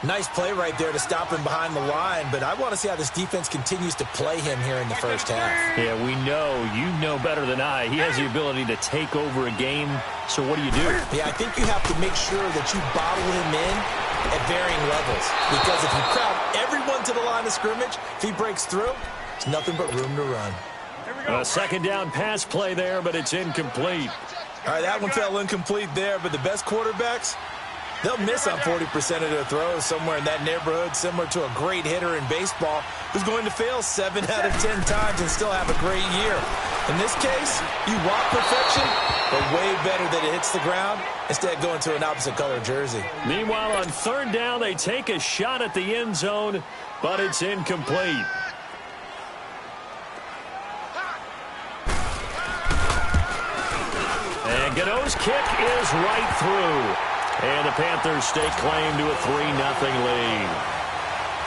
Nice play right there to stop him behind the line, but I want to see how this defense continues to play him here in the first half. Yeah, we know. You know better than I. He has the ability to take over a game, so what do you do? Yeah, I think you have to make sure that you bottle him in at varying levels, because if you crowd everyone to the line of scrimmage, if he breaks through, there's nothing but room to run. A second down pass play there, but it's incomplete. All right, that one fell incomplete there, but the best quarterbacks, they'll miss on 40% of their throws, somewhere in that neighborhood, similar to a great hitter in baseball who's going to fail 7 out of 10 times and still have a great year. In this case, you want perfection, but way better that it hits the ground instead of going to an opposite color jersey. Meanwhile, on third down, they take a shot at the end zone, but it's incomplete. And Gano's kick is right through. And the Panthers stake claim to a 3-0 lead.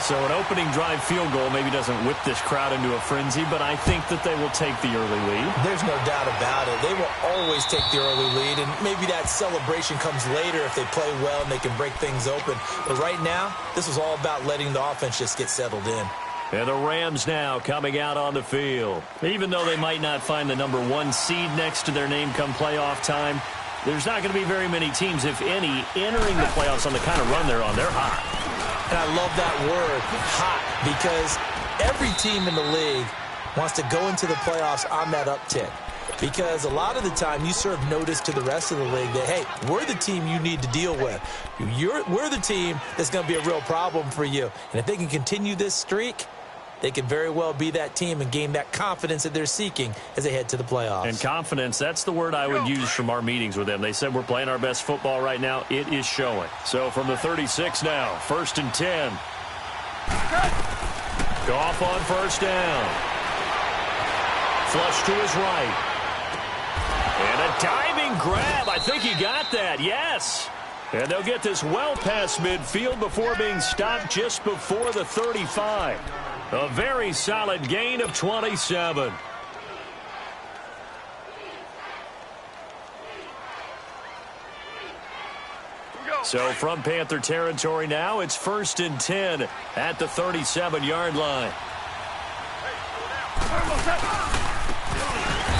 So an opening drive field goal maybe doesn't whip this crowd into a frenzy, but I think that they will take the early lead. There's no doubt about it. They will always take the early lead, and maybe that celebration comes later if they play well and they can break things open. But right now, this was all about letting the offense just get settled in. And the Rams now coming out on the field. Even though they might not find the number 1 seed next to their name come playoff time, there's not going to be very many teams, if any, entering the playoffs on the kind of run they're on. They're hot. And I love that word, hot, because every team in the league wants to go into the playoffs on that uptick. Because a lot of the time you serve notice to the rest of the league that, hey, we're the team you need to deal with. We're the team that's going to be a real problem for you. And if they can continue this streak, they could very well be that team and gain that confidence that they're seeking as they head to the playoffs. And confidence, that's the word I would use from our meetings with them. They said we're playing our best football right now. It is showing. So from the 36 now, 1st and 10. Goff on first down. Flush to his right. And a diving grab. I think he got that. Yes. And they'll get this well past midfield before being stopped just before the 35. A very solid gain of 27. So from Panther territory now, it's 1st and 10 at the 37-yard line.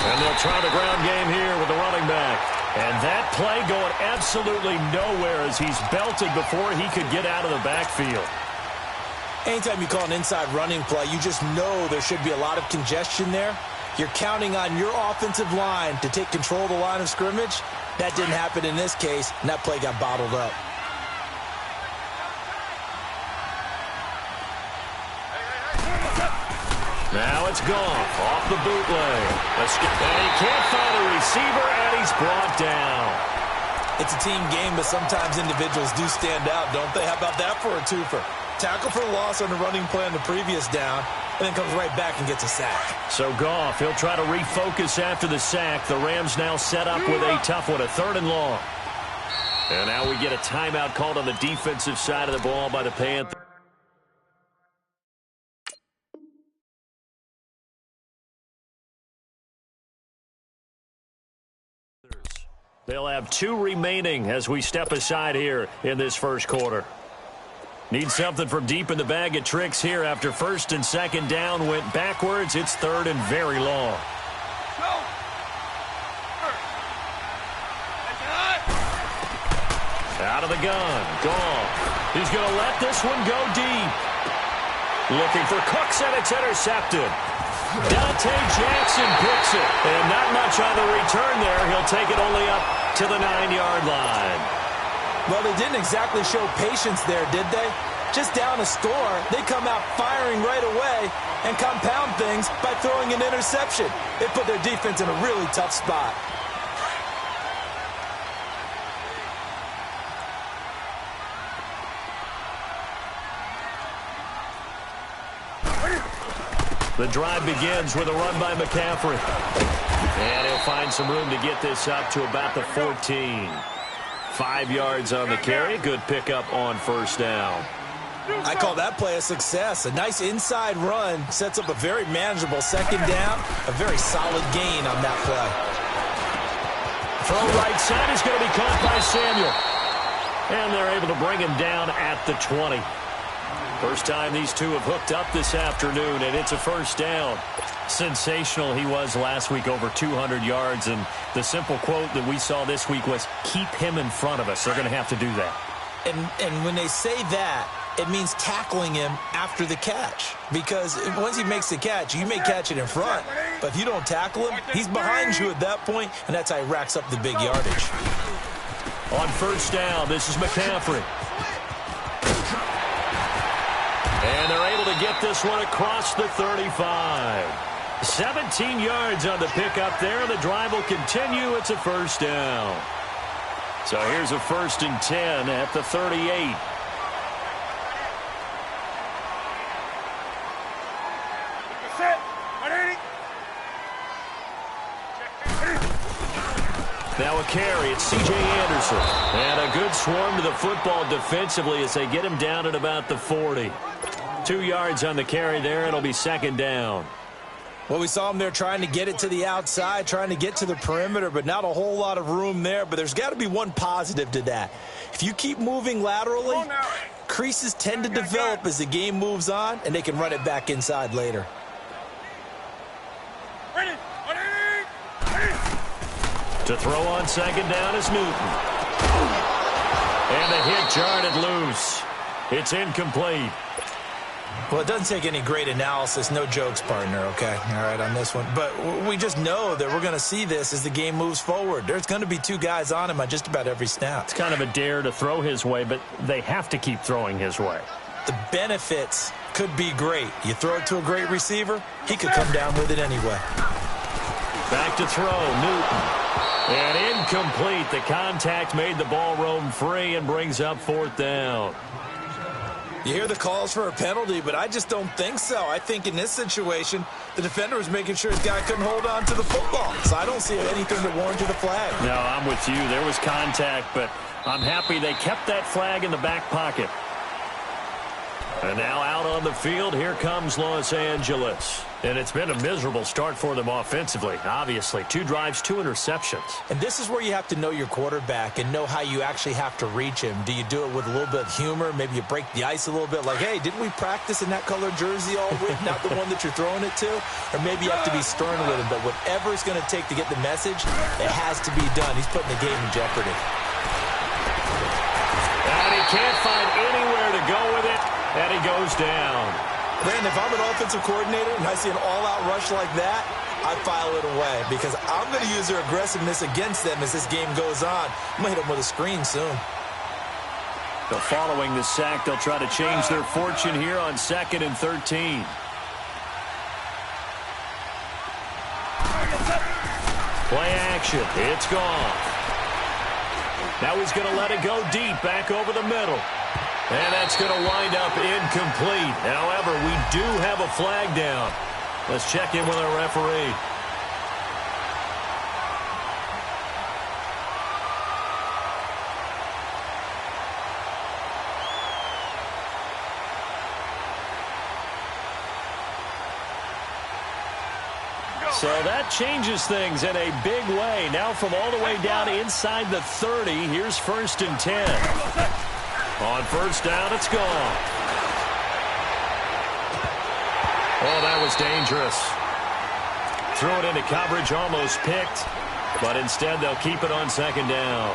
And they'll try the ground game here with the running back. And that play going absolutely nowhere as he's belted before he could get out of the backfield. Anytime you call an inside running play, you just know there should be a lot of congestion there. You're counting on your offensive line to take control of the line of scrimmage. That didn't happen in this case, and that play got bottled up. Now it's Goff off the bootleg. And he can't find a receiver, and he's brought down. It's a team game, but sometimes individuals do stand out, don't they? How about that for a twofer? Tackle for loss on the running play on the previous down, and then comes right back and gets a sack. So Goff, he'll try to refocus after the sack. The Rams now set up with a tough one, a 3rd and long. And now we get a timeout called on the defensive side of the ball by the Panthers. They'll have 2 remaining as we step aside here in this first quarter. Need something from deep in the bag of tricks here after 1st and 2nd down went backwards. It's 3rd and very long. Out of the gun. Goff. He's going to let this one go deep. Looking for Cooks, and it's intercepted. Dante Jackson picks it. And not much on the return there. He'll take it only up to the 9-yard line. Well, they didn't exactly show patience there, did they? Just down a score, they come out firing right away and compound things by throwing an interception. It put their defense in a really tough spot. The drive begins with a run by McCaffrey. And he'll find some room to get this up to about the 14. 5 yards on the carry. Good pickup on first down. I call that play a success. A nice inside run sets up a very manageable 2nd down. A very solid gain on that play. Throw right side is going to be caught by Samuel. And they're able to bring him down at the 20. First time these two have hooked up this afternoon, and it's a first down. Sensational he was last week, over 200 yards. And the simple quote that we saw this week was, keep him in front of us. They're going to have to do that. And when they say that, it means tackling him after the catch. Because once he makes the catch, you may catch it in front. But if you don't tackle him, he's behind you at that point, and that's how he racks up the big yardage. On first down, this is McCaffrey. And they're able to get this one across the 35. 17 yards on the pickup there. The drive will continue. It's a first down. So here's a 1st and 10 at the 38. Now a carry. It's C.J. Anderson. And a good swarm to the football defensively as they get him down at about the 40. 2 yards on the carry there. It'll be 2nd down. Well, we saw him there trying to get it to the outside, trying to get to the perimeter, but not a whole lot of room there. But there's got to be one positive to that. If you keep moving laterally, creases tend to develop as the game moves on, and they can run it back inside later. To throw on 2nd down is Newton. And the hit jarred it loose. It's incomplete. Well, it doesn't take any great analysis. No jokes, partner, okay? All right, on this one. But we just know that we're going to see this as the game moves forward. There's going to be 2 guys on him on just about every snap. It's kind of a dare to throw his way, but they have to keep throwing his way. The benefits could be great. You throw it to a great receiver, he could come down with it anyway. Back to throw, Newton. And incomplete. The contact made the ball roam free and brings up 4th down. You hear the calls for a penalty, but I just don't think so. I think in this situation, the defender was making sure his guy couldn't hold on to the football. So I don't see anything that warranted a flag. No, I'm with you. There was contact, but I'm happy they kept that flag in the back pocket. And now out on the field, here comes Los Angeles. And it's been a miserable start for them offensively, obviously. 2 drives, 2 interceptions. And this is where you have to know your quarterback and know how you actually have to reach him. Do you do it with a little bit of humor? Maybe you break the ice a little bit, like, hey, didn't we practice in that colored jersey all week, not the one that you're throwing it to? Or maybe you have to be stern with him. But whatever it's going to take to get the message, it has to be done. He's putting the game in jeopardy. And he can't find anywhere to go with it. And he goes down. Man, if I'm an offensive coordinator and I see an all-out rush like that, I file it away because I'm going to use their aggressiveness against them as this game goes on. I'm going to hit them with a screen soon. So following the sack, they'll try to change their fortune here on 2nd and 13. Play action. It's gone. Now he's going to let it go deep back over the middle. And that's going to wind up incomplete. However, we do have a flag down. Let's check in with our referee. So that changes things in a big way. Now from all the way down inside the 30, here's 1st and 10. On first down, it's gone. Oh, that was dangerous. Threw it into coverage, almost picked. But instead, they'll keep it on 2nd down.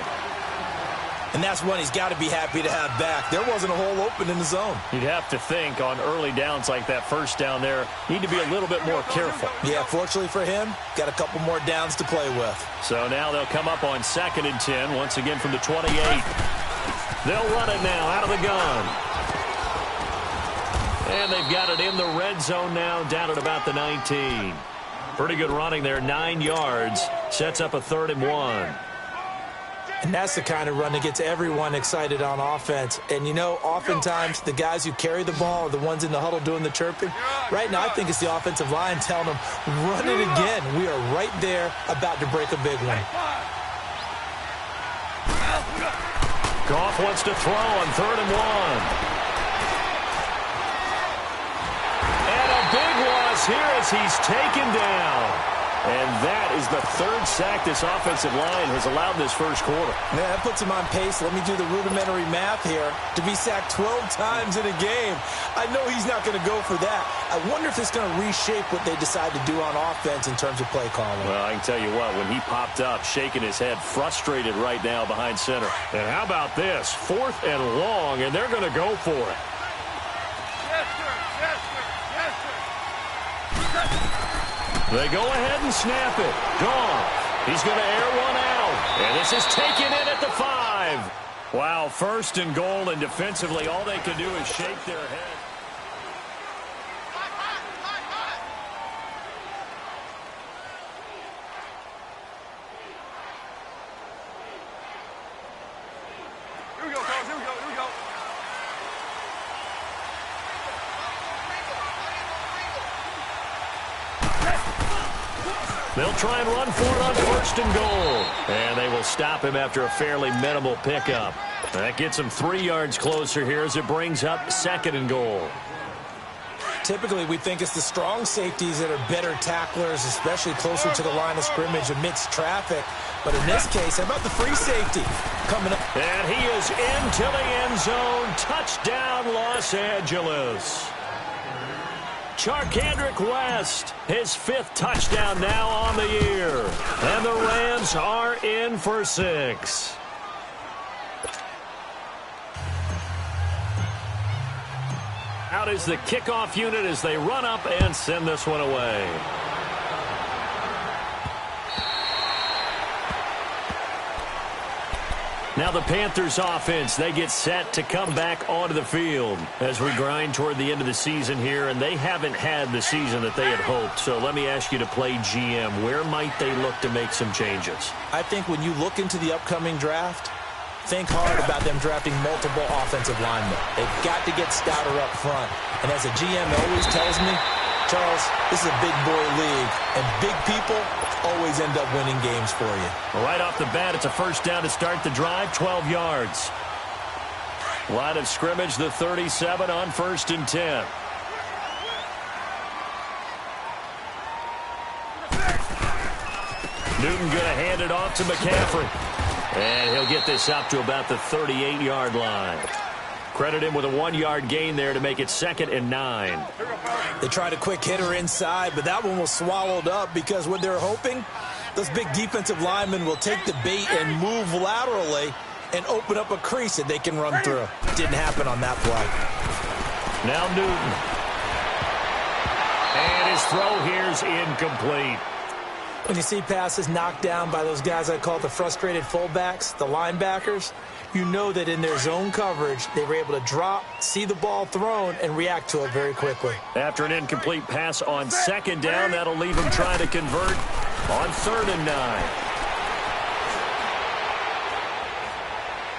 And that's one he's got to be happy to have back. There wasn't a hole open in the zone. You'd have to think on early downs like that first down there, need to be a little bit more careful. Yeah, fortunately for him, got a couple more downs to play with. So now they'll come up on 2nd and 10, once again from the 28. They'll run it now out of the gun. And they've got it in the red zone now, down at about the 19. Pretty good running there, 9 yards. Sets up a 3rd and 1. And that's the kind of run that gets everyone excited on offense. And, you know, oftentimes the guys who carry the ball are the ones in the huddle doing the chirping. Right now, I think it's the offensive line telling them, run it again. We are right there about to break a big one. Goff wants to throw on 3rd and 1. And a big loss here as he's taken down. And that is the third sack this offensive line has allowed this first quarter. Yeah, that puts him on pace. Let me do the rudimentary math here. To be sacked 12 times in a game, I know he's not going to go for that. I wonder if it's going to reshape what they decide to do on offense in terms of play calling. Well, I can tell you what, when he popped up, shaking his head, frustrated right now behind center. And how about this? 4th and long, and they're going to go for it. Yes, sir. Yes, sir. Yes, sir. They go ahead and snap it. Gone. He's going to air one out. And this is taken in at the 5. Wow, 1st and goal, and defensively, all they can do is shake their head. Here we go, Carlos. Here we go. Here we go. They'll try and run for it on 1st and goal. And they will stop him after a fairly minimal pickup. That gets him 3 yards closer here as it brings up 2nd and goal. Typically, we think it's the strong safeties that are better tacklers, especially closer to the line of scrimmage amidst traffic. But in this case, how about the free safety coming up? And he is into the end zone. Touchdown, Los Angeles. Charkandrick West, his 5th touchdown now on the year. And the Rams are in for 6. Out is the kickoff unit as they run up and send this one away. Now the Panthers offense, they get set to come back onto the field as we grind toward the end of the season here, and they haven't had the season that they had hoped. So let me ask you to play GM. Where might they look to make some changes? I think when you look into the upcoming draft, think hard about them drafting multiple offensive linemen. They've got to get stouter up front. And as a GM always tells me, Charles, this is a big boy league, and big people always end up winning games for you. Right off the bat, it's a 1st down to start the drive, 12 yards. Line of scrimmage, the 37 on 1st and 10. Newton going to hand it off to McCaffrey. And he'll get this up to about the 38-yard line. Credit him with a 1-yard gain there to make it 2nd and 9. They tried a quick hitter inside, but that one was swallowed up because what they're hoping, those big defensive linemen will take the bait and move laterally and open up a crease that they can run through. Didn't happen on that play. Now Newton. And his throw here's incomplete. When you see passes knocked down by those guys I call the frustrated fullbacks, the linebackers, you know that in their zone coverage, they were able to drop, see the ball thrown, and react to it very quickly. After an incomplete pass on 2nd down, that'll leave him trying to convert on 3rd and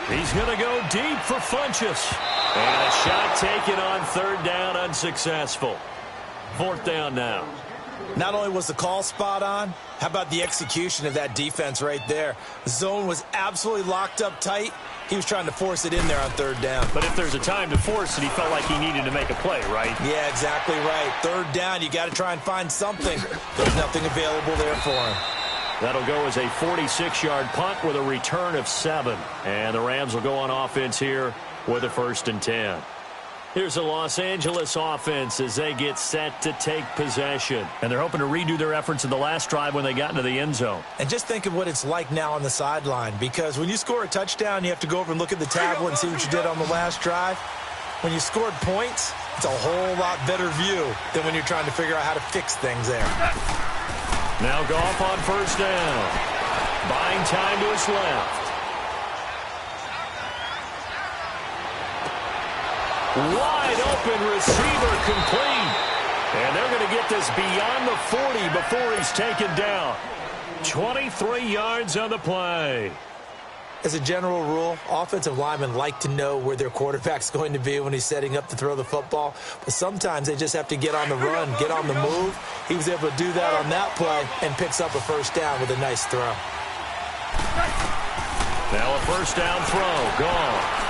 9. He's going to go deep for Funchess. And a shot taken on 3rd down, unsuccessful. 4th down now. Not only was the call spot on, how about the execution of that defense right there? The zone was absolutely locked up tight. He was trying to force it in there on 3rd down. But if there's a time to force it, he felt like he needed to make a play, right? Yeah, exactly right. 3rd down, you got to try and find something. There's nothing available there for him. That'll go as a 46-yard punt with a return of 7. And the Rams will go on offense here with a 1st and 10. Here's the Los Angeles offense as they get set to take possession. And they're hoping to redo their efforts in the last drive when they got into the end zone. And just think of what it's like now on the sideline, because when you score a touchdown, you have to go over and look at the tablet and see what you did on the last drive. When you scored points, it's a whole lot better view than when you're trying to figure out how to fix things there. Now Goff on 1st down. Buying time to his left. Wide open receiver complete. And they're going to get this beyond the 40 before he's taken down. 23 yards on the play. As a general rule, offensive linemen like to know where their quarterback's going to be when he's setting up to throw the football. But sometimes they just have to get on the run, get on the move. He was able to do that on that play and picks up a 1st down with a nice throw. Now a 1st down throw. Gone.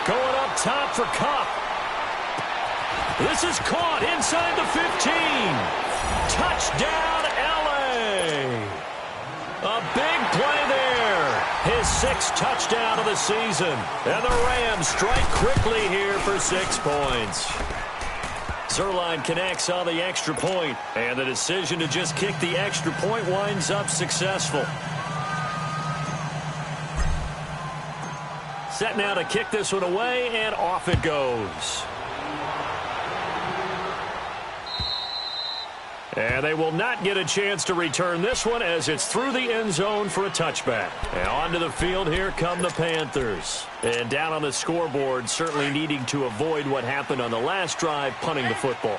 Going up top for Kupp. This is caught inside the 15. Touchdown, L.A. A big play there. His 6th touchdown of the season. And the Rams strike quickly here for 6 points. Zerline connects on the extra point, and the decision to just kick the extra point winds up successful. Set now to kick this one away, and off it goes. And they will not get a chance to return this one as it's through the end zone for a touchback. And onto the field, here come the Panthers. And down on the scoreboard, certainly needing to avoid what happened on the last drive, punting the football.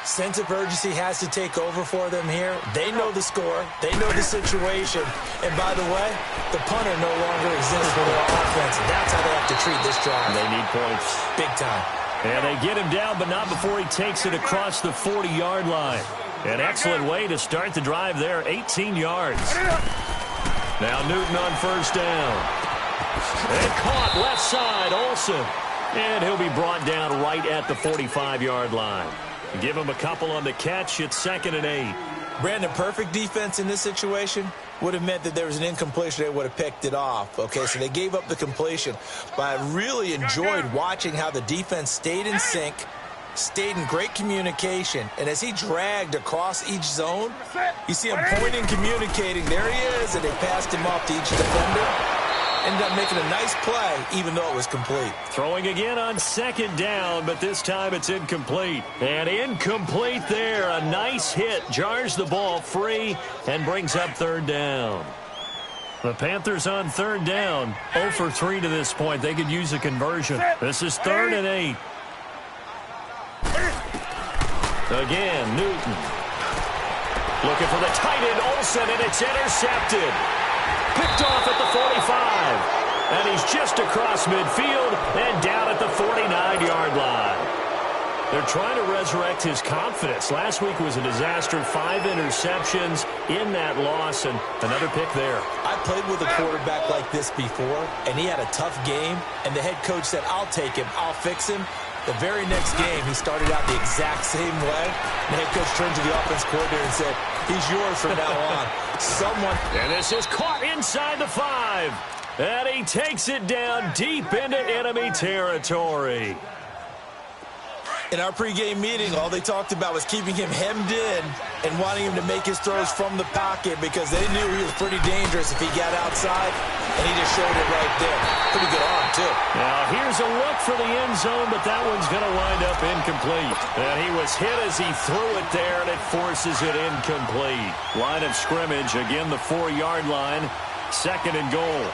Sense of urgency has to take over for them here. They know the score. They know the situation. And by the way, the punter no longer exists for their offense. That's how they have to treat this drive. They need points. Big time. And they get him down, but not before he takes it across the 40-yard line. An excellent way to start the drive there, 18 yards. Now Newton on first down. And caught left side, Olsen. And he'll be brought down right at the 45-yard line. Give him a couple on the catch. It's 2nd and 8. Brandon, perfect defense in this situation would have meant that there was an incompletion. They would have picked it off. Okay, so they gave up the completion. But I really enjoyed watching how the defense stayed in sync, stayed in great communication. And as he dragged across each zone, you see him pointing, communicating. There he is, and they passed him off to each defender. Ended up making a nice play, even though it was complete. Throwing again on 2nd down, but this time it's incomplete. And incomplete there. A nice hit. Jars the ball free and brings up 3rd down. The Panthers on 3rd down. 0 for 3 to this point. They could use a conversion. This is 3rd and 8. Again, Newton. Looking for the tight end, Olsen, and it's intercepted. Picked off at the 45. And he's just across midfield and down at the 49-yard line. They're trying to resurrect his confidence. Last week was a disaster. 5 interceptions in that loss, and another pick there. I played with a quarterback like this before, and he had a tough game, and the head coach said, I'll take him, I'll fix him. The very next game, he started out the exact same way. The head coach turned to the offense coordinator and said, he's yours from now on. And this is caught inside the 5. And he takes it down deep into enemy territory. In our pregame meeting, all they talked about was keeping him hemmed in and wanting him to make his throws from the pocket because they knew he was pretty dangerous if he got outside, and he just showed it right there. Pretty good arm, too. Now, here's a look for the end zone, but that one's going to wind up incomplete. And he was hit as he threw it there, and it forces it incomplete. Line of scrimmage, again, the 4-yard line, 2nd and goal.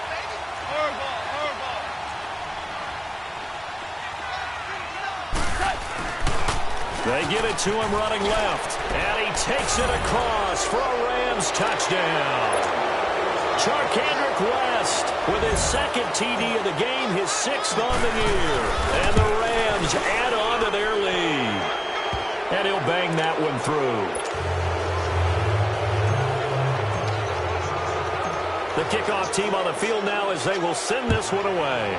They get it to him running left, and he takes it across for a Rams touchdown. Charkandrick West with his 2nd TD of the game, his 6th on the year. And the Rams add on to their lead. And he'll bang that one through. The kickoff team on the field now as they will send this one away.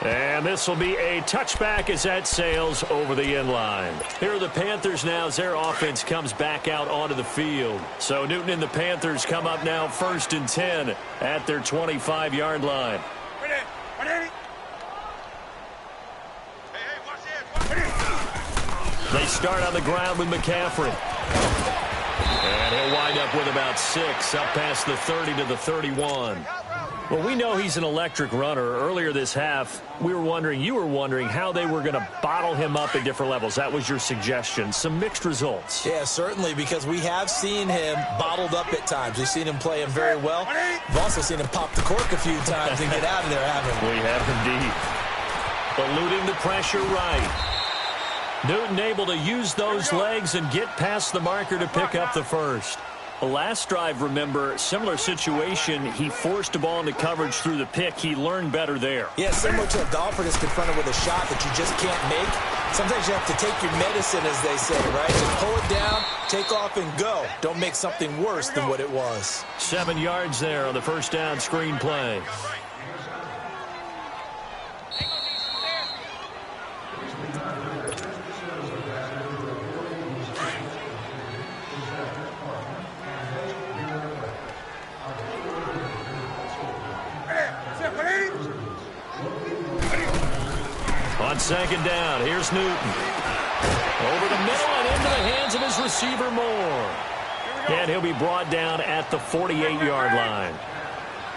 And this will be a touchback as that sails over the end line. Here are the Panthers now as their offense comes back out onto the field. So Newton and the Panthers come up now 1st and 10 at their 25-yard line. They start on the ground with McCaffrey. And he'll wind up with about 6 up past the 30 to the 31. Well, we know he's an electric runner. Earlier this half, you were wondering how they were going to bottle him up at different levels. That was your suggestion. Some mixed results. Yeah, certainly, because we have seen him bottled up at times. We've seen him play him very well. We've also seen him pop the cork a few times and get out of there, haven't we? We have indeed. Eluding the pressure right. Newton able to use those legs and get past the marker to pick up the first. The last drive, remember, similar situation. He forced the ball into coverage through the pick. He learned better there. Yeah, similar to a golfer that's confronted with a shot that you just can't make. Sometimes you have to take your medicine, as they say, right? Just pull it down, take off, and go. Don't make something worse than what it was. 7 yards there on the first down screen play. On second down, here's Newton. Over the middle and into the hands of his receiver, Moore. And he'll be brought down at the 48-yard line.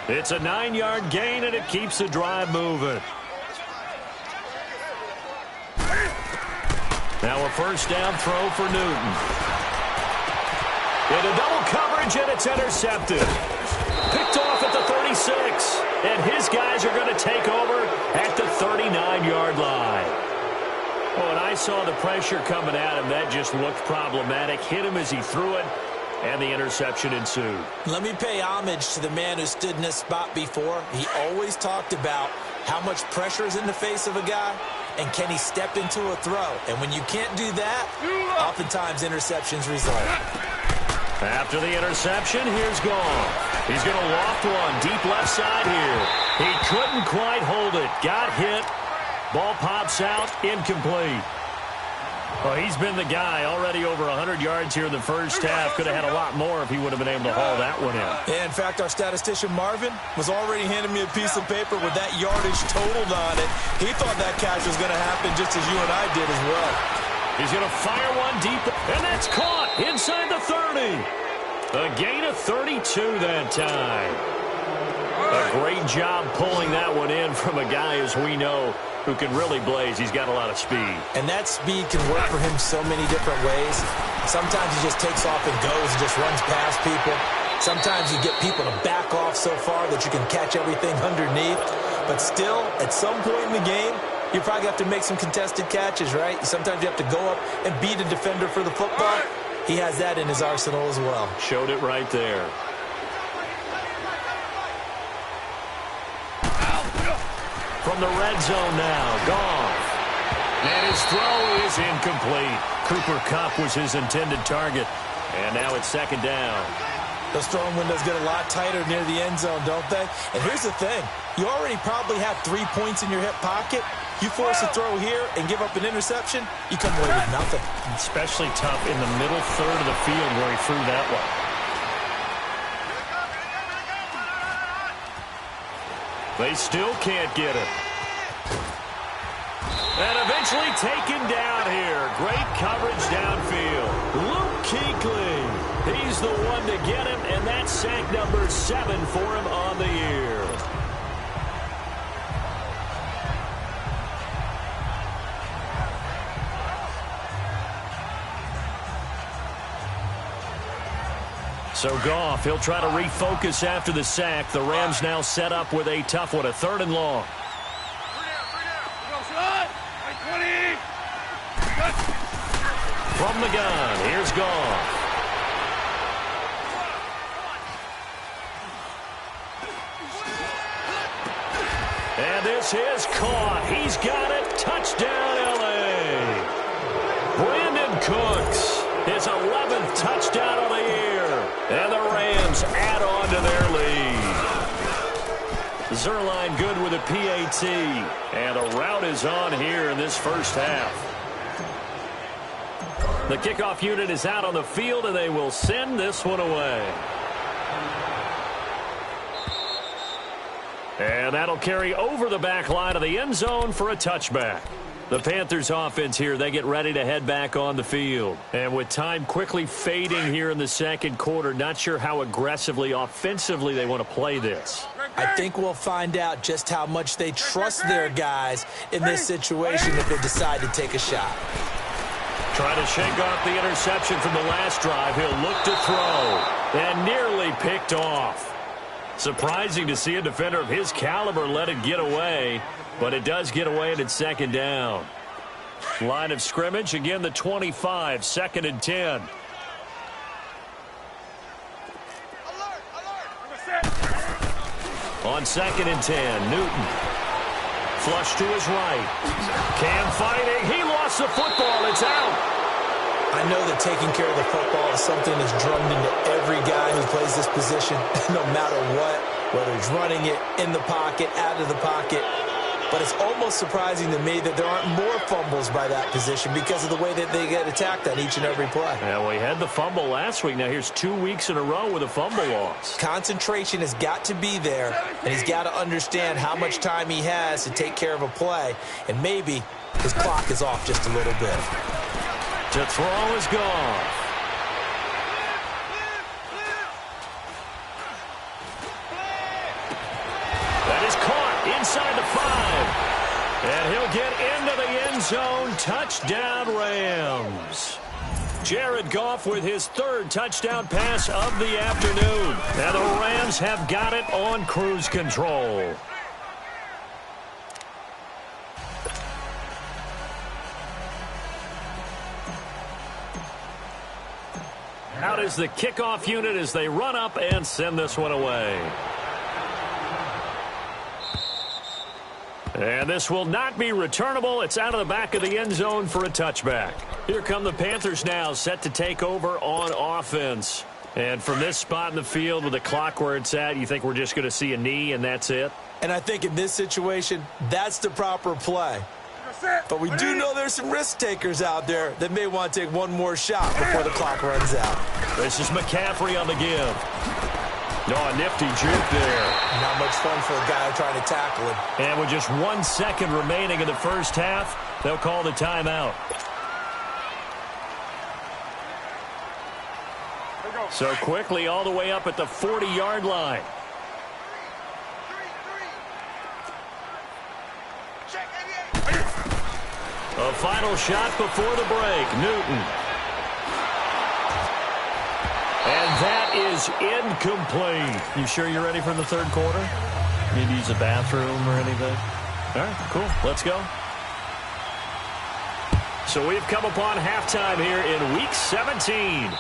It's a 9-yard gain, and it keeps the drive moving. Now a first down throw for Newton. Into double coverage, and it's intercepted. Picked off at the 36. And his guys are going to take over at the 39-yard line. Well, when I saw the pressure coming at him, that just looked problematic. Hit him as he threw it, and the interception ensued. Let me pay homage to the man who stood in this spot before. He always talked about how much pressure is in the face of a guy, and can he step into a throw. And when you can't do that, oftentimes interceptions result. After the interception, here's Goff. He's going to loft one deep left side here. He couldn't quite hold it. Got hit. Ball pops out. Incomplete. Well, he's been the guy already over 100 yards here in the first half. Could have had a lot more if he would have been able to haul that one in. Yeah, in fact, our statistician Marvin was already handing me a piece of paper with that yardage totaled on it. He thought that catch was going to happen just as you and I did as well. He's going to fire one deep, and that's caught inside the 30. A gain of 32 that time. A great job pulling that one in from a guy, as we know, who can really blaze. He's got a lot of speed. And that speed can work for him so many different ways. Sometimes he just takes off and goes and just runs past people. Sometimes you get people to back off so far that you can catch everything underneath. But still, at some point in the game, you probably have to make some contested catches, right? Sometimes you have to go up and beat a defender for the football. He has that in his arsenal as well. Showed it right there. From the red zone now, Goff. And his throw is incomplete. Cooper Kupp was his intended target. And now it's second down. Those throwing windows get a lot tighter near the end zone, don't they? And here's the thing. You already probably have 3 points in your hip pocket. You force a throw here and give up an interception, you come away with nothing. Especially tough in the middle third of the field where he threw that one. They still can't get it. And eventually taken down here. Great coverage downfield. Luke Kuechly. He's the one to get him, and that's sack number 7 for him on the year. So Goff, he'll try to refocus after the sack. The Rams now set up with a tough one, a 3rd and long. From the gun, here's Goff. And this is caught. He's got it. Touchdown, L.A. Brandon Cooks, his 11th touchdown of the year. And the Rams add on to their lead. Zerline good with a PAT. And a rout is on here in this first half. The kickoff unit is out on the field, and they will send this one away. And that'll carry over the back line of the end zone for a touchback. The Panthers offense here, they get ready to head back on the field. And with time quickly fading here in the second quarter, not sure how aggressively, offensively they want to play this. I think we'll find out just how much they trust their guys in this situation if they decide to take a shot. Trying to shake off the interception from the last drive. He'll look to throw. And nearly picked off. Surprising to see a defender of his caliber let it get away, but it does get away and it's second down. Line of scrimmage, again the 25, 2nd and 10. On 2nd and 10, Newton. Flush to his right. Cam fighting. He lost the football. It's out. I know that taking care of the football is something that's drummed into every guy who plays this position, no matter what, whether he's running it, in the pocket, out of the pocket. but it's almost surprising to me that there aren't more fumbles by that position because of the way that they get attacked on each and every play. Yeah, well, he had the fumble last week. Now here's 2 weeks in a row with a fumble loss. Concentration has got to be there, and he's got to understand how much time he has to take care of a play, and maybe his clock is off just a little bit. To throw is gone. That is caught inside the 5. And he'll get into the end zone. Touchdown, Rams. Jared Goff with his 3rd touchdown pass of the afternoon. And the Rams have got it on cruise control. Out is the kickoff unit as they run up and send this one away. And this will not be returnable. It's out of the back of the end zone for a touchback. Here come the Panthers now, set to take over on offense. And from this spot in the field with the clock where it's at, you think we're just going to see a knee and that's it? And I think in this situation, that's the proper play. But we do know there's some risk takers out there that may want to take one more shot before the clock runs out. This is McCaffrey on the give. No, a nifty juke there. Not much fun for a guy trying to tackle him. And with just 1 second remaining in the first half, they'll call the timeout. So quickly all the way up at the 40-yard line. A final shot before the break. Newton. And that is incomplete. You sure you're ready for the third quarter? Need to use a bathroom or anything? All right, cool. Let's go. So we've come upon halftime here in Week 17.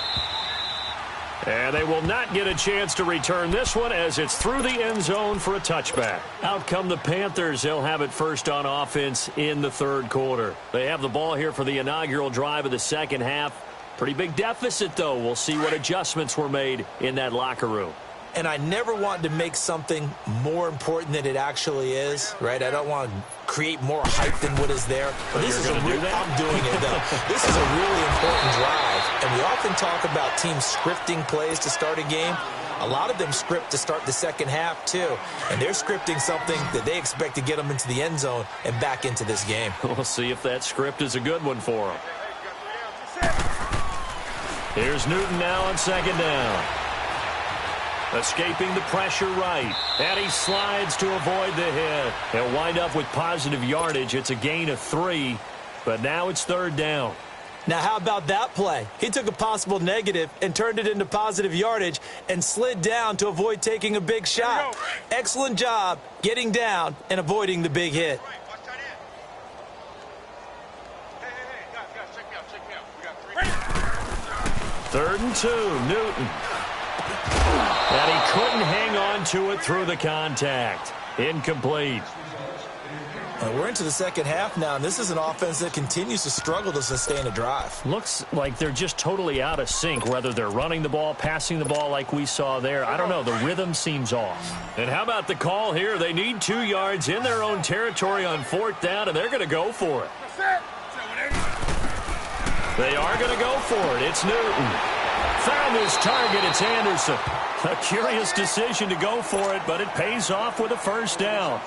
And they will not get a chance to return this one as it's through the end zone for a touchback. Out come the Panthers. They'll have it first on offense in the third quarter. They have the ball here for the inaugural drive of the second half. Pretty big deficit, though. We'll see what adjustments were made in that locker room. And I never want to make something more important than it actually is, right? I don't want to create more hype than what is there. But this is I'm doing it, though. This is a really important drive. And we often talk about teams scripting plays to start a game. A lot of them script to start the second half, too. And they're scripting something that they expect to get them into the end zone and back into this game. We'll see if that script is a good one for them. Here's Newton now on second down. Escaping the pressure right. And he slides to avoid the hit. He'll wind up with positive yardage. It's a gain of 3, but now it's third down. Now, how about that play? He took a possible negative and turned it into positive yardage and slid down to avoid taking a big shot. Excellent job getting down and avoiding the big hit. Third and 2, Newton. And he couldn't hang on to it through the contact. Incomplete. And we're into the second half now, and this is an offense that continues to struggle to sustain a drive. Looks like they're just totally out of sync, whether they're running the ball, passing the ball like we saw there. I don't know. The rhythm seems off. And how about the call here? They need 2 yards in their own territory on fourth down, and they're going to go for it. They are going to go for it. It's Newton. Found his target. It's Anderson. A curious decision to go for it, but it pays off with a first down.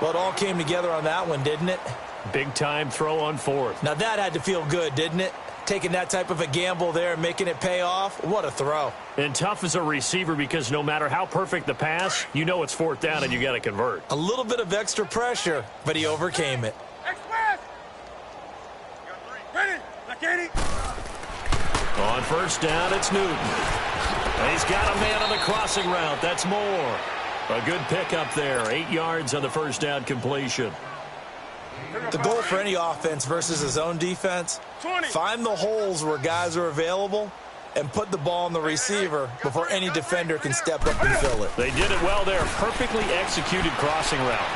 Well, it all came together on that one, didn't it? Big-time throw on fourth. Now, that had to feel good, didn't it? Taking that type of a gamble there and making it pay off. What a throw. And tough as a receiver because no matter how perfect the pass, you know it's fourth down and you got to convert. A little bit of extra pressure, but he overcame it. Ready. On first down, it's Newton. And he's got a man on the crossing route. That's Moore. A good pickup there. 8 yards on the first down completion. The goal for any offense versus his own defense, find the holes where guys are available and put the ball on the receiver before any defender can step up and fill it. They did it well there. Perfectly executed crossing route.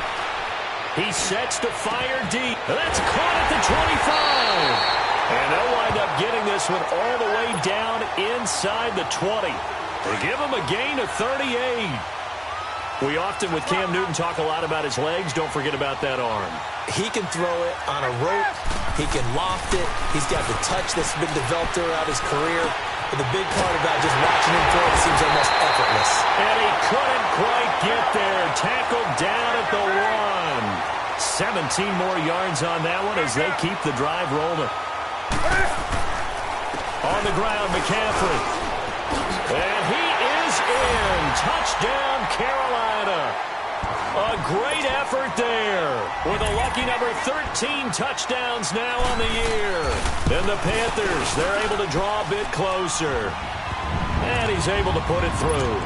He sets to fire deep. That's caught at the 25. And they'll wind up getting this one all the way down inside the 20. They give him a gain of 38. We often, with Cam Newton, talk a lot about his legs. Don't forget about that arm. He can throw it on a rope. He can loft it. He's got the touch that's been developed throughout his career. But the big part about just watching him throw it seems almost effortless. And he couldn't quite get there. Tackled down at the 1. 17 more yards on that one as they keep the drive rolling. On the ground, McCaffrey. And he is in. Touchdown, Carolina. A great effort there with a lucky number 13 touchdowns now on the year. And the Panthers, they're able to draw a bit closer. And he's able to put it through.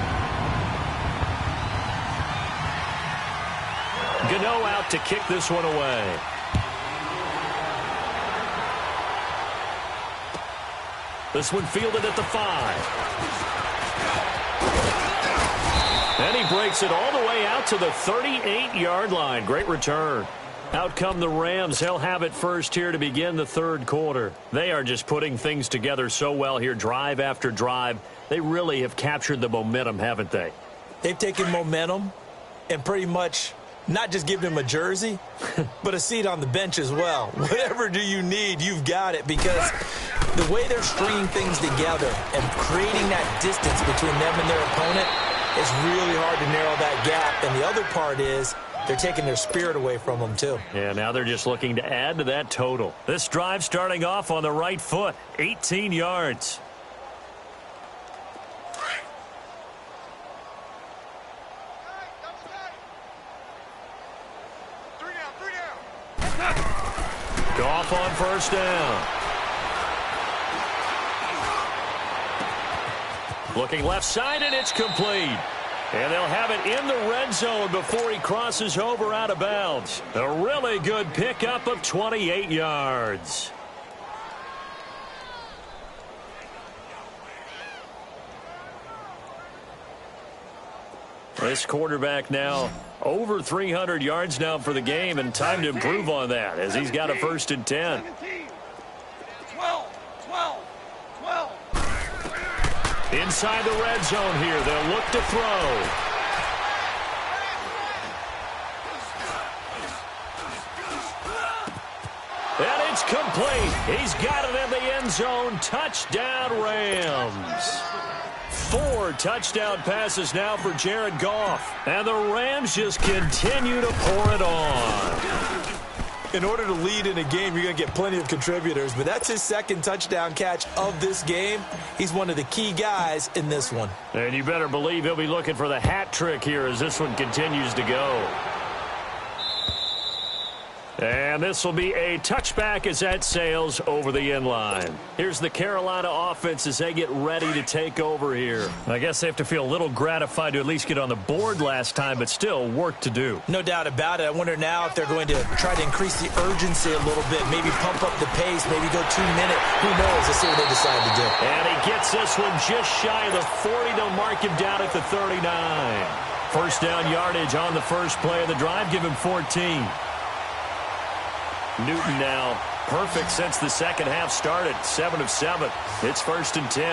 Gano out to kick this one away. This one fielded at the 5. And he breaks it all the way out to the 38-yard line. Great return. Out come the Rams. They'll have it first here to begin the third quarter. They are just putting things together so well here, drive after drive. They really have captured the momentum, haven't they? They've taken momentum and pretty much not just given him a jersey, but a seat on the bench as well. Whatever do you need, you've got it, because the way they're stringing things together and creating that distance between them and their opponent, it's really hard to narrow that gap. And the other part is they're taking their spirit away from them, too. Yeah, now they're just looking to add to that total. This drive starting off on the right foot, 18 yards. Goff on first down. Looking left side, and it's complete. And they'll have it in the red zone before he crosses over out of bounds. A really good pickup of 28 yards. This quarterback now over 300 yards now for the game, and time to improve on that as he's got a 1st and 10. 12. Inside the red zone here, they'll look to throw. And it's complete. He's got it in the end zone. Touchdown, Rams. 4 touchdown passes now for Jared Goff. And the Rams just continue to pour it on. In order to lead in a game, you're going to get plenty of contributors, but that's his 2nd touchdown catch of this game. He's one of the key guys in this one. And you better believe he'll be looking for the hat trick here as this one continues to go. And this will be a touchback as that sails over the end line. Here's the Carolina offense as they get ready to take over here. I guess they have to feel a little gratified to at least get on the board last time, but still work to do. No doubt about it. I wonder now if they're going to try to increase the urgency a little bit, maybe pump up the pace, maybe go 2-minute. Who knows? Let's see what they decide to do. And he gets this one just shy of the 40. They'll mark him down at the 39. First down yardage on the first play of the drive. Give him 14. Newton now perfect since the second half started. 7 of 7. It's 1st and 10.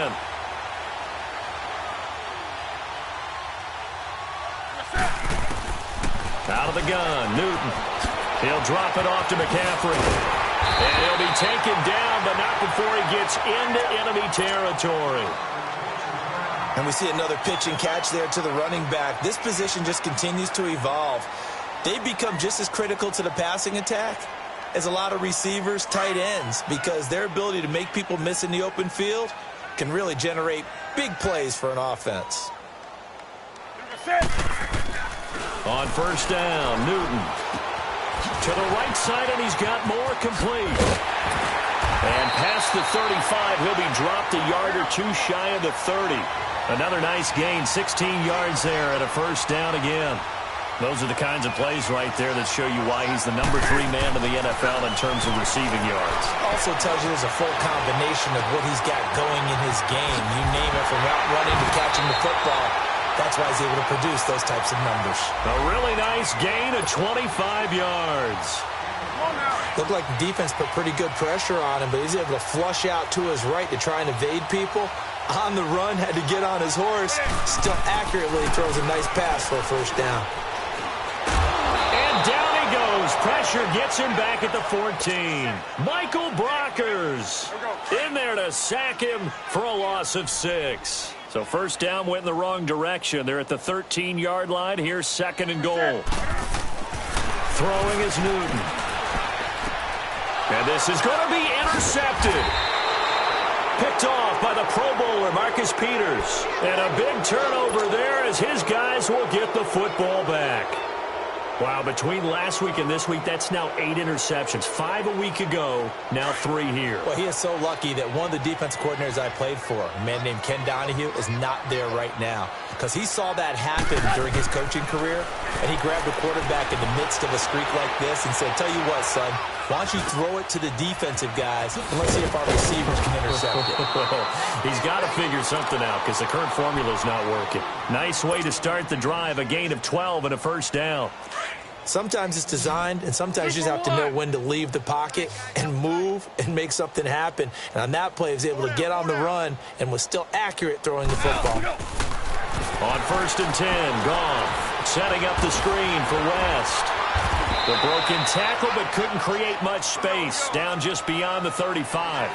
Out of the gun, Newton. He'll drop it off to McCaffrey. And he'll be taken down, but not before he gets into enemy territory. And we see another pitch and catch there to the running back. This position just continues to evolve. They've become just as critical to the passing attack as a lot of receivers, tight ends, because their ability to make people miss in the open field can really generate big plays for an offense. On first down, Newton to the right side, and he's got more complete. And past the 35, he'll be dropped a yard or two shy of the 30. Another nice gain, 16 yards there and a first down again. Those are the kinds of plays right there that show you why he's the number 3 man in the NFL in terms of receiving yards. Also tells you there's a full combination of what he's got going in his game. You name it, from route running to catching the football. That's why he's able to produce those types of numbers. A really nice gain of 25 yards. Looked like the defense put pretty good pressure on him, but he's able to flush out to his right to try and evade people. On the run, had to get on his horse. Still accurately throws a nice pass for a first down. And down he goes. Pressure gets him back at the 14. Michael Brockers in there to sack him for a loss of 6. So first down went in the wrong direction. They're at the 13-yard line. Here's second and goal. Throwing is Newton. And this is going to be intercepted. Picked off by the Pro Bowler, Marcus Peters. And a big turnover there as his guys will get the football back. Wow, between last week and this week, that's now 8 interceptions. 5 a week ago, now 3 here. Well, he is so lucky that one of the defense coordinators I played for, a man named Ken Donahue, is not there right now. Because he saw that happen during his coaching career, and he grabbed a quarterback in the midst of a streak like this and said, tell you what, son, why don't you throw it to the defensive guys, and let's see if our receivers can intercept it. He's got to figure something out because the current formula is not working. Nice way to start the drive, a gain of 12 and a first down. Sometimes it's designed, and sometimes you just have to know when to leave the pocket and move and make something happen. And on that play, he was able to get on the run and was still accurate throwing the football. On first and 10, Goff setting up the screen for West. The broken tackle, but couldn't create much space. Down just beyond the 35.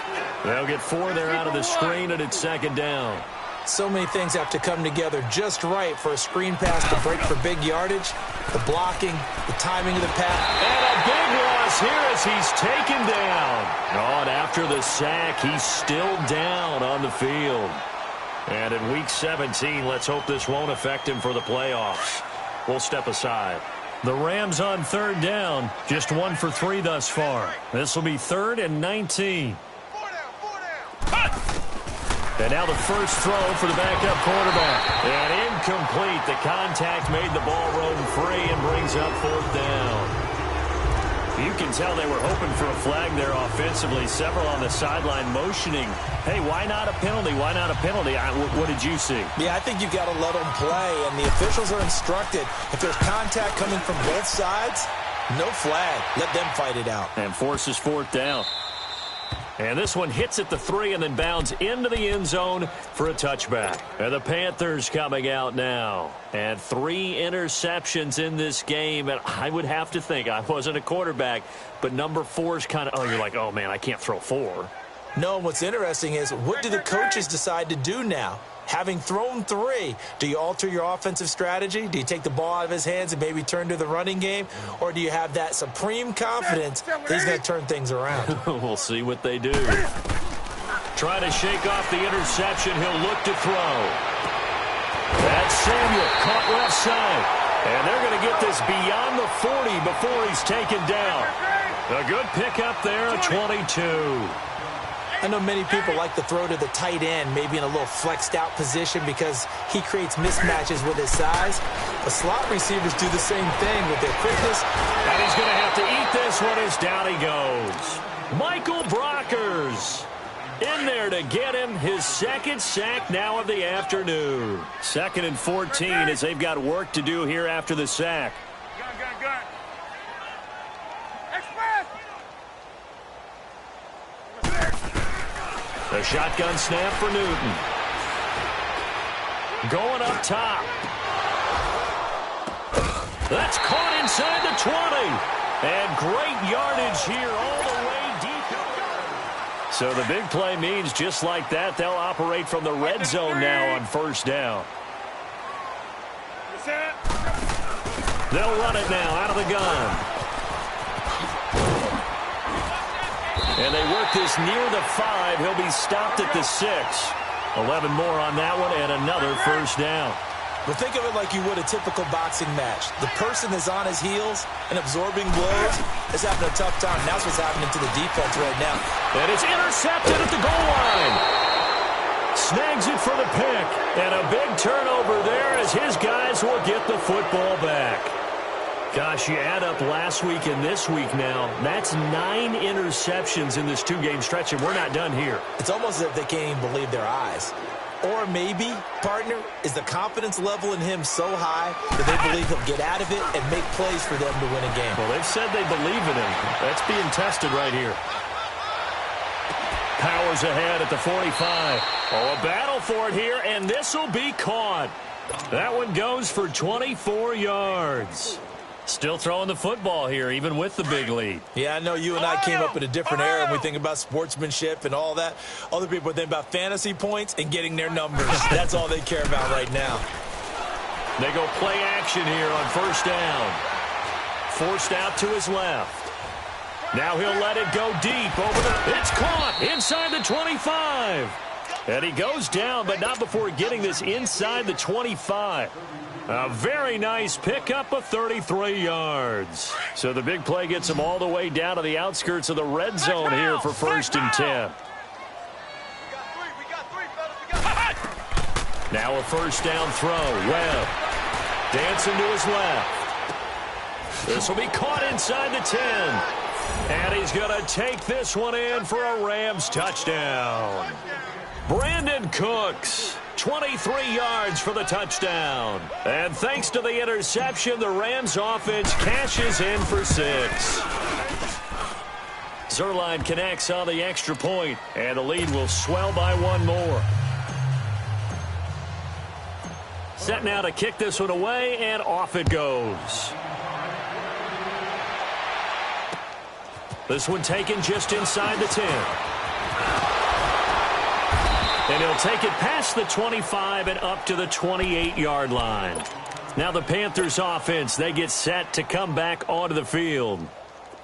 They'll get 4 there out of the screen, and it's second down. So many things have to come together just right for a screen pass to break for big yardage. The blocking, the timing of the pass. And a big loss here as he's taken down. Oh, and after the sack, he's still down on the field. And in Week 17, let's hope this won't affect him for the playoffs. We'll step aside. The Rams on third down, just 1 for 3 thus far. This will be 3rd and 19. And now the first throw for the backup quarterback. And incomplete. The contact made the ball roam free and brings up 4th down. You can tell they were hoping for a flag there offensively. Several on the sideline motioning, hey, why not a penalty? Why not a penalty? What did you see? Yeah, I think you've got to let them play, and the officials are instructed. If there's contact coming from both sides, no flag. Let them fight it out. And forces 4th down. And this one hits at the 3 and then bounds into the end zone for a touchback. And the Panthers coming out now. And 3 interceptions in this game. And I would have to think, I wasn't a quarterback, but number 4 is kind of, you're like, oh, man, I can't throw 4. No, what's interesting is what do the coaches decide to do now? Having thrown 3, do you alter your offensive strategy? Do you take the ball out of his hands and maybe turn to the running game? Or do you have that supreme confidence that he's going to turn things around? We'll see what they do. Try to shake off the interception. He'll look to throw. That's Samuel, caught left side. And they're going to get this beyond the 40 before he's taken down. A good pickup there, a 22. I know many people like to throw to the tight end, maybe in a little flexed out position because he creates mismatches with his size. The slot receivers do the same thing with their quickness. And he's going to have to eat this one as down he goes. Michael Brockers in there to get him his 2nd sack now of the afternoon. 2nd and 14 as they've got work to do here after the sack. Gun. Express! The shotgun snap for Newton. Going up top. That's caught inside the 20. And great yardage here all the way deep. So the big play means just like that, they'll operate from the red zone now on first down. They'll run it now out of the gun. And they work this near the 5. He'll be stopped at the 6. 11 more on that one and another first down. But think of it like you would a typical boxing match. The person that's on his heels and absorbing blows is having a tough time. That's what's happening to the defense right now. And it's intercepted at the goal line. Snags it for the pick. And a big turnover there as his guys will get the football back. Gosh, you add up last week and this week now, that's 9 interceptions in this 2-game stretch, and we're not done here. It's almost as if they can't even believe their eyes. Or maybe, partner, is the confidence level in him so high that they believe he'll get out of it and make plays for them to win a game. Well, they've said they believe in him. That's being tested right here. Power powers ahead at the 45. Oh, a battle for it here, and this will be caught. That one goes for 24 yards. Still throwing the football here, even with the big lead. Yeah, I know you and I came up in a different era, and we think about sportsmanship and all that. Other people think about fantasy points and getting their numbers. That's all they care about right now. They go play action here on first down. Forced out to his left. Now he'll let it go deep over the... It's caught inside the 25. And he goes down, but not before getting this inside the 25. A very nice pickup of 33 yards. So the big play gets him all the way down to the outskirts of the red zone here for first and 10. Now a first down throw. Webb dancing to his left. This will be caught inside the 10. And he's going to take this one in for a Rams touchdown. Brandon Cooks, 23 yards for the touchdown. And thanks to the interception, the Rams offense cashes in for 6. Zerline connects on the extra point, and the lead will swell by one more. Set now to kick this one away, and off it goes. This one taken just inside the 10. And he'll take it past the 25 and up to the 28-yard line. Now the Panthers offense, they get set to come back onto the field.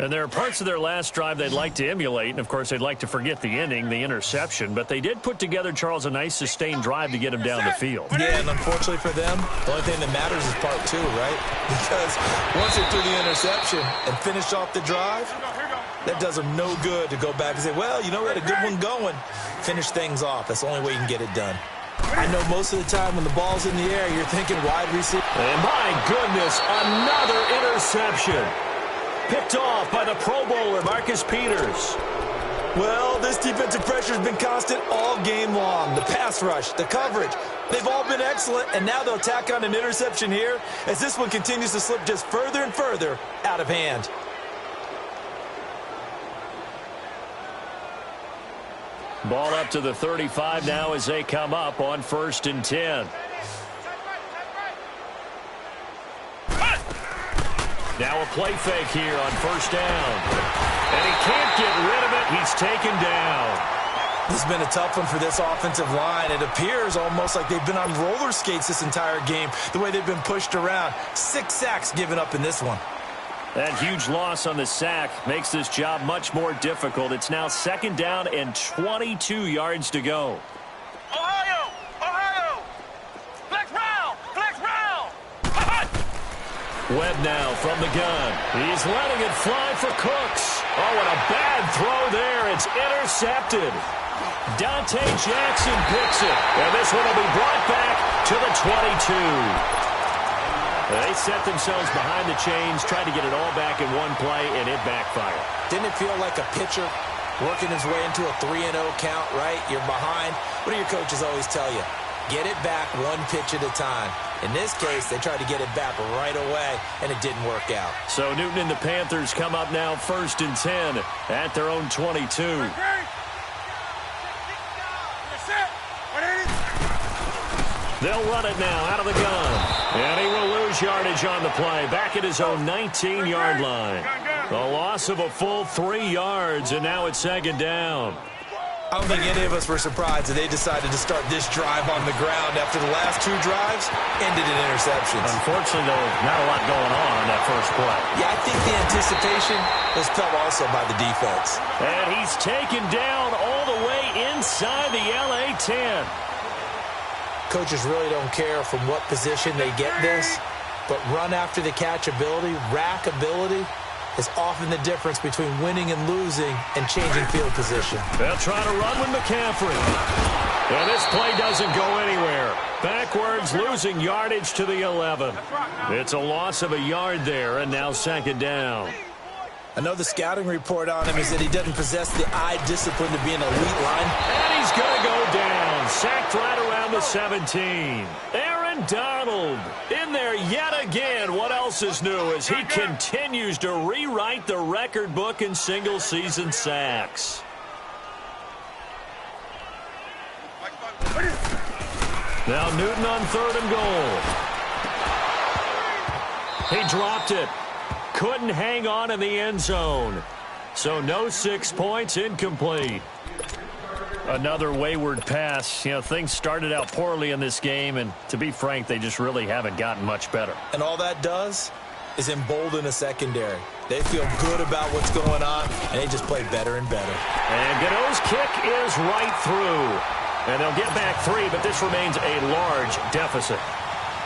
And there are parts of their last drive they'd like to emulate. And, of course, they'd like to forget the ending, the interception. But they did put together, Charles, a nice sustained drive to get him down the field. Yeah, and unfortunately for them, the only thing that matters is part 2, right? Because once they threw the interception and finished off the drive, that does them no good to go back and say, well, you know, we had a good one going. Finish things off. That's the only way you can get it done. I know most of the time when the ball's in the air, you're thinking wide receiver. And my goodness, another interception. Picked off by the Pro Bowler, Marcus Peters. Well, this defensive pressure has been constant all game long. The pass rush, the coverage, they've all been excellent, and now they'll tack on an interception here as this one continues to slip just further and further out of hand. Ball up to the 35 now as they come up on first and 10. Now a play fake here on first down. And he can't get rid of it. He's taken down. This has been a tough one for this offensive line. It appears almost like they've been on roller skates this entire game, the way they've been pushed around. 6 sacks given up in this one. That huge loss on the sack makes this job much more difficult. It's now second down and 22 yards to go. Ohio! Ohio! Flex round! Flex round! Webb now from the gun. He's letting it fly for Cooks. Oh, and a bad throw there. It's intercepted. Dante Jackson picks it. And this one will be brought back to the 22. They set themselves behind the chains, tried to get it all back in one play, and it backfired. Didn't it feel like a pitcher working his way into a 3-0 count, right? You're behind. What do your coaches always tell you? Get it back one pitch at a time. In this case, they tried to get it back right away, and it didn't work out. So Newton and the Panthers come up now first and 10 at their own 22. They'll run it now out of the gun. And he will lose yardage on the play. Back at his own 19-yard line. The loss of a full 3 yards, and now it's second down. I don't think any of us were surprised that they decided to start this drive on the ground after the last 2 drives ended in interceptions. Unfortunately, though, not a lot going on that first play. Yeah, I think the anticipation was felt also by the defense. And he's taken down all the way inside the LA 10. Coaches really don't care from what position they get this, but run after the catch ability, rack ability, is often the difference between winning and losing and changing field position. They'll try to run with McCaffrey. And this play doesn't go anywhere. Backwards, losing yardage to the 11. It's a loss of a yard there, and now second down. I know the scouting report on him is that he doesn't possess the eye discipline to be an elite line. And he's going to go down. Sacked right around the 17. Aaron Donald in there yet again. What else is new as he continues to rewrite the record book in single-season sacks. Now Newton on 3rd and goal. He dropped it. Couldn't hang on in the end zone. So no 6 points, incomplete. Another wayward pass. You know, things started out poorly in this game, and to be frank, they just really haven't gotten much better. And all that does is embolden a secondary. They feel good about what's going on, and they just play better and better. And Gano's kick is right through. And they'll get back 3, but this remains a large deficit.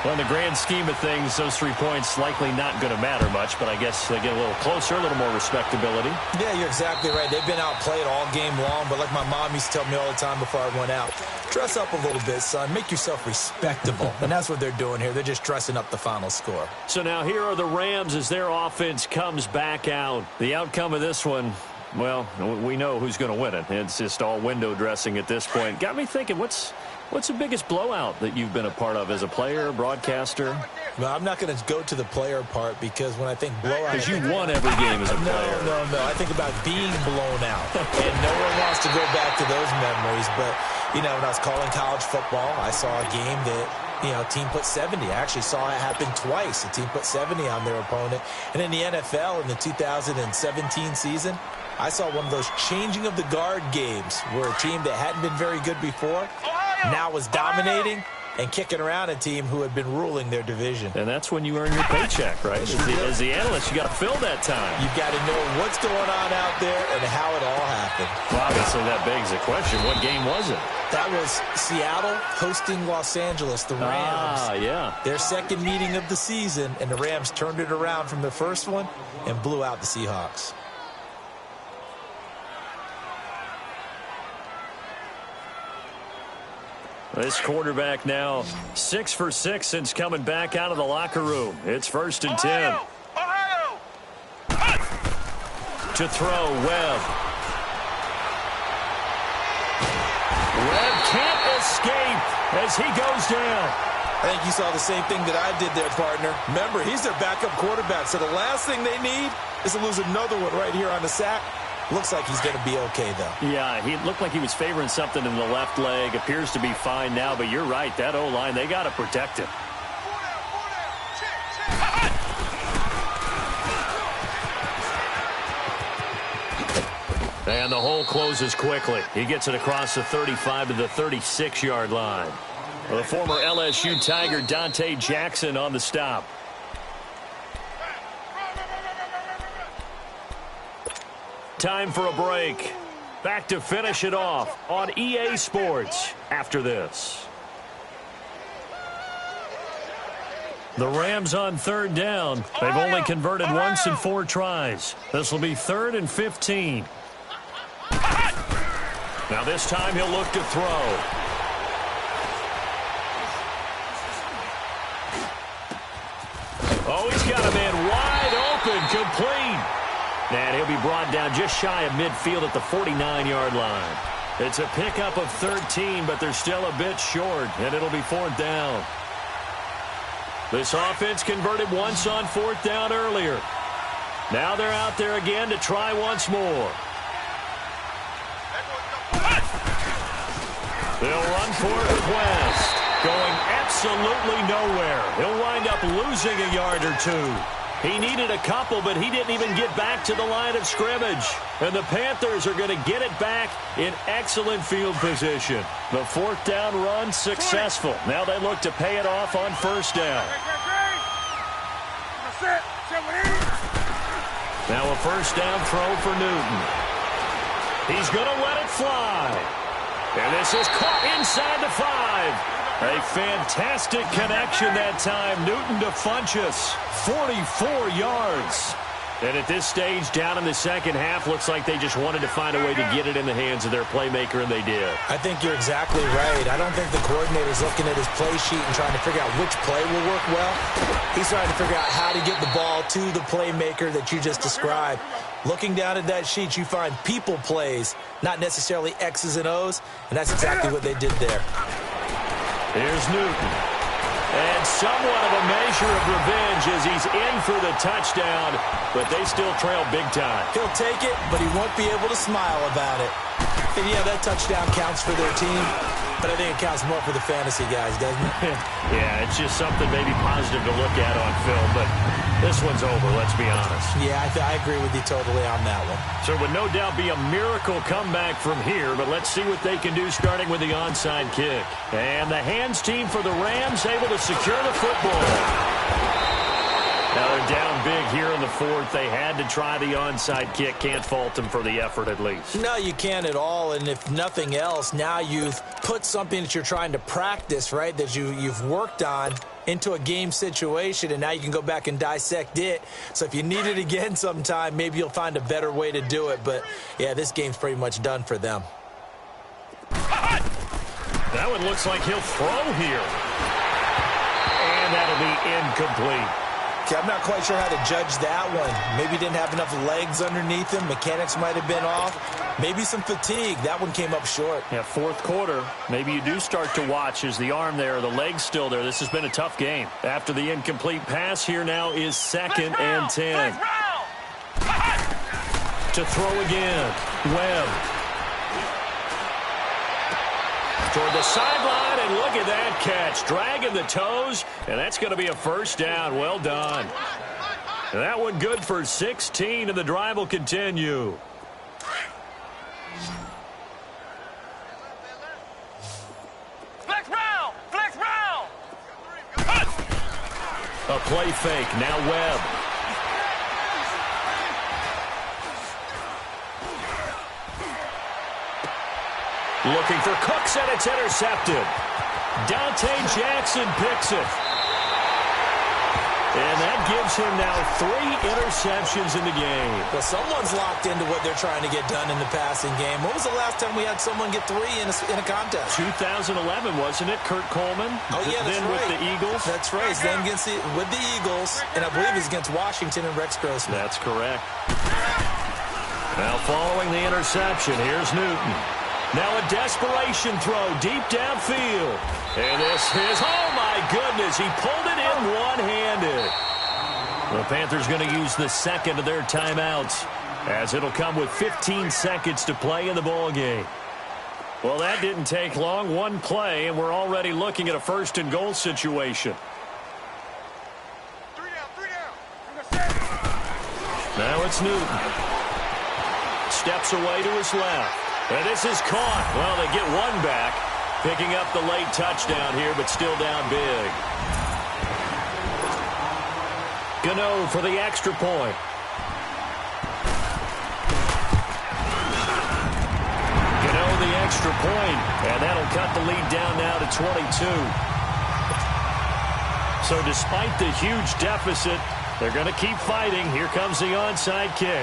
Well, in the grand scheme of things, those 3 points likely not going to matter much, but I guess they get a little closer, a little more respectability. Yeah, you're exactly right. They've been outplayed all game long, but like my mom used to tell me all the time before I went out, dress up a little bit, son. Make yourself respectable. And that's what they're doing here. They're just dressing up the final score. So now here are the Rams as their offense comes back out. The outcome of this one, well, we know who's going to win it. It's just all window dressing at this point. Got me thinking, what's the biggest blowout that you've been a part of as a player, broadcaster? No, I'm not going to go to the player part because when I think blowout... Because you won every game as a player. No. I think about being blown out. And no one wants to go back to those memories. But, you know, when I was calling college football, I saw a game that, you know, a team put 70. I actually saw it happen twice. A team put 70 on their opponent. And in the NFL, in the 2017 season, I saw one of those changing of the guard games where a team that hadn't been very good before now was dominating and kicking around a team who had been ruling their division. And that's when you earn your paycheck, right? As the analyst, you got to fill that time. You've got to know what's going on out there and how it all happened. Well, obviously that begs the question, what game was it? That was Seattle hosting Los Angeles, the Rams. Yeah. Their second meeting of the season, and the Rams turned it around from the first one and blew out the Seahawks. This quarterback now 6 for 6 since coming back out of the locker room. It's 1st and 10. Ohio! To throw, Webb. Webb can't escape as he goes down. I think you saw the same thing that I did there, partner. Remember, he's their backup quarterback, so the last thing they need is to lose another one right here on the sack. Looks like he's going to be okay, though. Yeah, he looked like he was favoring something in the left leg. Appears to be fine now, but you're right. That O-line, they got to protect him. And the hole closes quickly. He gets it across the 35 to the 36-yard line. The former LSU Tiger, Dante Jackson, on the stop. Time for a break. Back to finish it off on EA Sports after this. The Rams on 3rd down. They've only converted once in 4 tries. This will be 3rd and 15. Now this time he'll look to throw. Oh, he's got a man wide open, complete. And he'll be brought down just shy of midfield at the 49-yard line. It's a pickup of 13, but they're still a bit short, and it'll be 4th down. This offense converted once on 4th down earlier. Now they're out there again to try once more. They'll run for it with West. Going absolutely nowhere. He'll wind up losing a yard or 2. He needed a couple, but he didn't even get back to the line of scrimmage. And the Panthers are going to get it back in excellent field position. The 4th down run successful. Now they look to pay it off on 1st down. Now a 1st down throw for Newton. He's going to let it fly. And this is caught inside the 5. A fantastic connection that time. Newton to Funchess. 44 yards. And at this stage, down in the second half, looks like they just wanted to find a way to get it in the hands of their playmaker, and they did. I think you're exactly right. I don't think the coordinator's looking at his play sheet and trying to figure out which play will work well. He's trying to figure out how to get the ball to the playmaker that you just described. Looking down at that sheet, you find people plays, not necessarily X's and O's, and that's exactly what they did there. Here's Newton. And somewhat of a measure of revenge as he's in for the touchdown, but they still trail big time. He'll take it, but he won't be able to smile about it. And yeah, that touchdown counts for their team, but I think it counts more for the fantasy guys, doesn't it? Yeah, it's just something maybe positive to look at on film, but this one's over, let's be honest. Yeah, I agree with you totally on that one. So it would no doubt be a miracle comeback from here, but let's see what they can do starting with the onside kick. And the hands team for the Rams able to secure the football. Now they're down big here in the fourth. They had to try the onside kick. Can't fault them for the effort at least. No, you can't at all. And if nothing else, now you've put something that you're trying to practice, right, that you've worked on into a game situation, and now you can go back and dissect it. So if you need it again sometime, maybe you'll find a better way to do it. But, yeah, this game's pretty much done for them. That one looks like he'll throw here. And that'll be incomplete. Okay, I'm not quite sure how to judge that one. Maybe didn't have enough legs underneath him. Mechanics might have been off. Maybe some fatigue. That one came up short. Yeah, fourth quarter. Maybe you do start to watch as the arm there, the leg's still there. This has been a tough game. After the incomplete pass, here now is 2nd and 10. To throw again. Webb. Toward the sideline, and look at that catch. Dragging the toes, and that's going to be a first down. Well done. And that one good for 16, and the drive will continue. Flex round! Flex round! A play fake. Now Webb. Looking for Cooks, and it's intercepted. Dante Jackson picks it. And that gives him now 3 interceptions in the game. Well, someone's locked into what they're trying to get done in the passing game. When was the last time we had someone get 3 in a contest? 2011, wasn't it? Kurt Coleman? Oh, yeah, that's then right. with the Eagles? That's right. Then with the Eagles, and I believe it's against Washington and Rex Grossman. That's correct. Now following the interception, here's Newton. Now a desperation throw deep downfield. And this is, oh my goodness, he pulled it in one-handed. The Panthers going to use the second of their timeouts as it'll come with 15 seconds to play in the ball game. Well, that didn't take long. One play, and we're already looking at a 1st and goal situation. 3 down. Now it's Newton. Steps away to his left. And this is caught. Well, they get one back, picking up the late touchdown here, but still down big. Gano for the extra point. Gano the extra point, and that'll cut the lead down now to 22. So despite the huge deficit, they're going to keep fighting. Here comes the onside kick.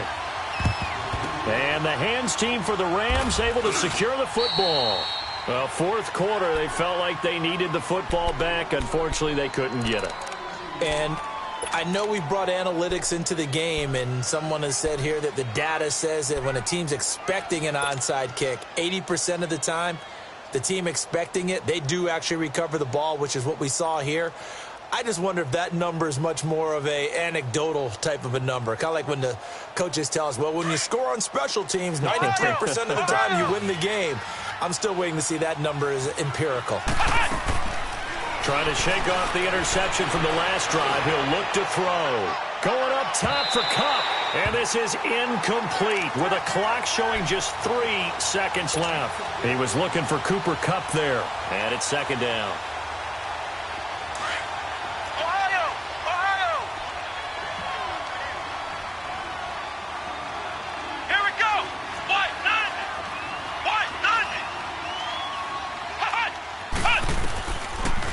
And the hands team for the Rams able to secure the football. Well, fourth quarter, they felt like they needed the football back. Unfortunately, they couldn't get it. And I know we brought analytics into the game, and someone has said here that the data says that when a team's expecting an onside kick, 80% of the time, the team expecting it, they do actually recover the ball, which is what we saw here. I just wonder if that number is much more of a anecdotal type of a number. Kind of like when the coaches tell us, well, when you score on special teams, 93% of the time you win the game. I'm still waiting to see that number is empirical. Trying to shake off the interception from the last drive. He'll look to throw. Going up top for Kupp. And this is incomplete with a clock showing just 3 seconds left. He was looking for Cooper Kupp there. And it's 2nd down.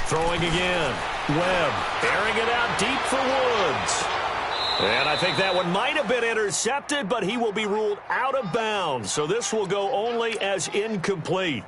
Throwing again. Webb airing it out deep for Woods. And I think that one might have been intercepted, but he will be ruled out of bounds. So this will go only as incomplete.